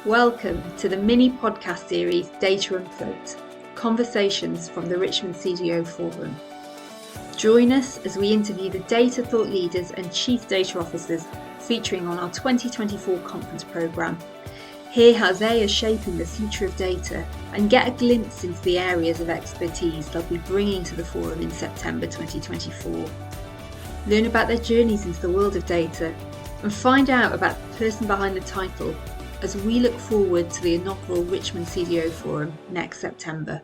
Welcome to the mini podcast series Data Unplugged, Conversations from the Richmond CDO Forum. Join us as we interview the data thought leaders and chief data officers featuring on our 2024 conference programme. Hear how they are shaping the future of data and get a glimpse into the areas of expertise they'll be bringing to the forum in September 2024. Learn about their journeys into the world of data and find out about the person behind the title as we look forward to the inaugural Richmond CDO Forum next September.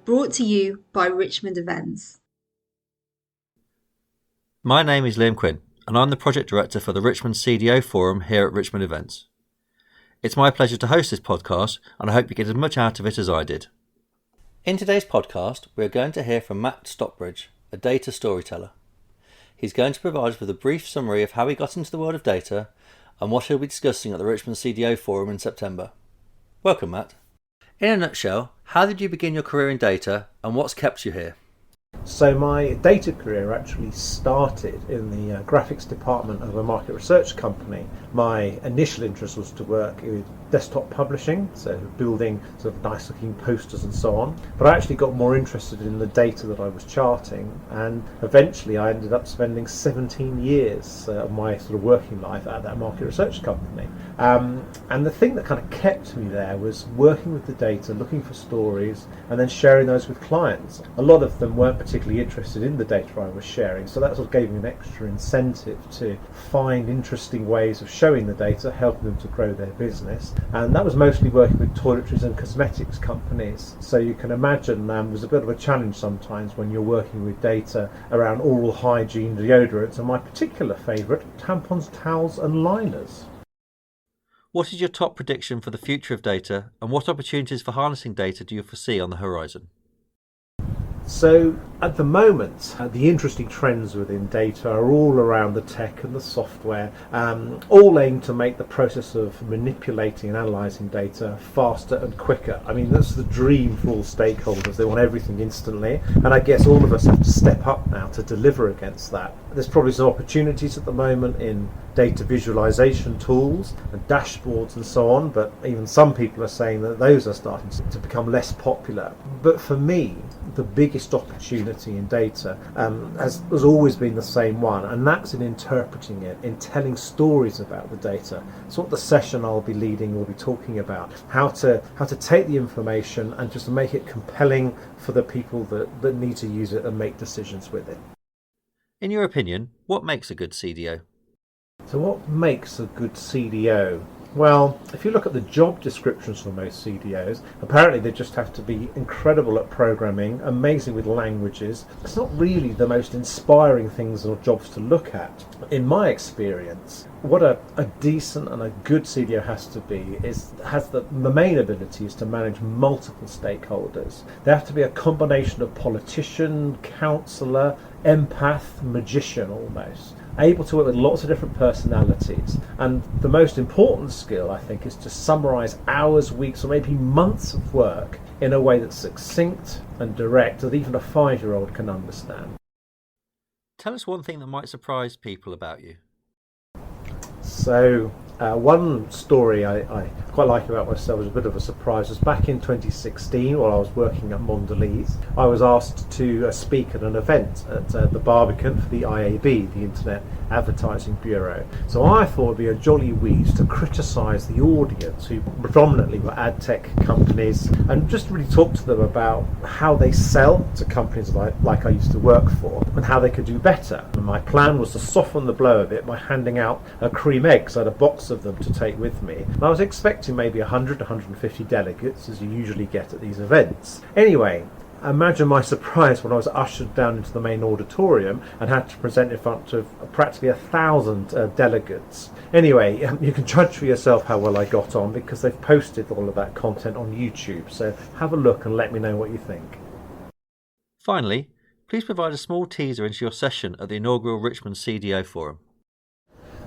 Brought to you by Richmond Events. My name is Liam Quinn and I'm the Project Director for the Richmond CDO Forum here at Richmond Events. It's my pleasure to host this podcast and I hope you get as much out of it as I did. In today's podcast, we're going to hear from Matt Stockbridge, a data storyteller. He's going to provide us with a brief summary of how he got into the world of data and what he'll be discussing at the Richmond CDO Forum in September. Welcome, Matt. In a nutshell, how did you begin your career in data and what's kept you here? So my data career actually started in the graphics department of a market research company. My initial interest was to work with desktop publishing, so building sort of nice looking posters and so on. But I actually got more interested in the data that I was charting, and eventually I ended up spending 17 years of my sort of working life at that market research company. And the thing that kind of kept me there was working with the data, looking for stories, and then sharing those with clients. A lot of them weren't particularly interested in the data I was sharing, so that sort of gave me an extra incentive to find interesting ways of showing the data, helping them to grow their business. And that was mostly working with toiletries and cosmetics companies. So you can imagine there's a bit of a challenge sometimes when you're working with data around oral hygiene, deodorants, and my particular favourite, tampons, towels and liners. What is your top prediction for the future of data and what opportunities for harnessing data do you foresee on the horizon? So at the moment, the interesting trends within data are all around the tech and the software, all aimed to make the process of manipulating and analysing data faster and quicker. I mean, that's the dream for all stakeholders. They want everything instantly, and I guess all of us have to step up now to deliver against that. There's probably some opportunities at the moment in data visualization tools and dashboards and so on, but even some people are saying that those are starting to become less popular. But for me, the biggest opportunity in data has always been the same one, and that's in interpreting it, in telling stories about the data. It's what the session I'll be leading will be talking about, how to take the information and just make it compelling for the people that need to use it and make decisions with it. In your opinion, what makes a good CDO? So what makes a good CDO? Well, if you look at the job descriptions for most CDOs, apparently they just have to be incredible at programming, amazing with languages. It's not really the most inspiring things or jobs to look at. In my experience, what a decent and a good CDO has to be has the main ability is to manage multiple stakeholders. They have to be a combination of politician, counsellor, empath, magician almost, able to work with lots of different personalities. And the most important skill, I think, is to summarise hours, weeks, or maybe months of work in a way that's succinct and direct that even a 5-year-old can understand. Tell us one thing that might surprise people about you. So one story I quite like about myself, was a bit of a surprise, was back in 2016 while I was working at Mondelez. I was asked to speak at an event at the Barbican for the IAB, the Internet Advertising Bureau. So I thought it would be a jolly wheeze to criticise the audience, who predominantly were ad tech companies, and just really talk to them about how they sell to companies like I used to work for and how they could do better. And my plan was to soften the blow a bit by handing out cream eggs. I had a box of them to take with me. And I was expecting maybe 100 to 150 delegates, as you usually get at these events. Anyway, imagine my surprise when I was ushered down into the main auditorium and had to present in front of practically 1,000 delegates. Anyway, you can judge for yourself how well I got on, because they've posted all of that content on YouTube. So have a look and let me know what you think. Finally, please provide a small teaser into your session at the inaugural Richmond CDO Forum.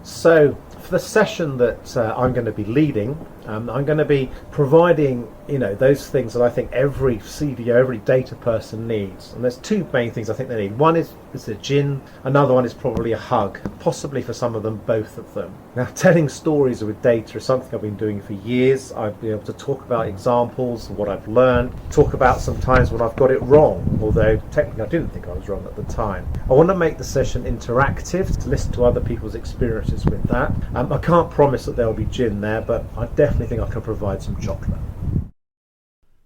So for the session that I'm going to be leading, I'm going to be providing, those things that I think every CDO, every data person needs. And there's two main things I think they need. One is Is it gin? Another one is probably a hug, possibly for some of them, both of them. Now, telling stories with data is something I've been doing for years. I've been able to talk about examples of what I've learned, talk about some times when I've got it wrong, although technically I didn't think I was wrong at the time. I want to make the session interactive, to listen to other people's experiences with that. I can't promise that there'll be gin there, but I definitely think I can provide some chocolate.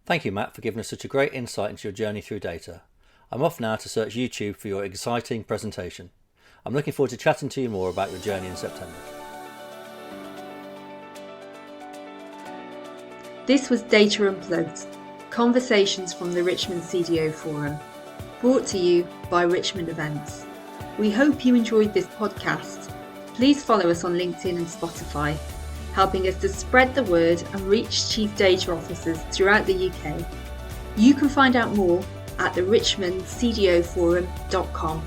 Thank you, Matt, for giving us such a great insight into your journey through data. I'm off now to search YouTube for your exciting presentation. I'm looking forward to chatting to you more about your journey in September. This was Data Unplugged, conversations from the Richmond CDO Forum, brought to you by Richmond Events. We hope you enjoyed this podcast. Please follow us on LinkedIn and Spotify, helping us to spread the word and reach Chief Data Officers throughout the UK. You can find out more at the richmondcdoforum.com.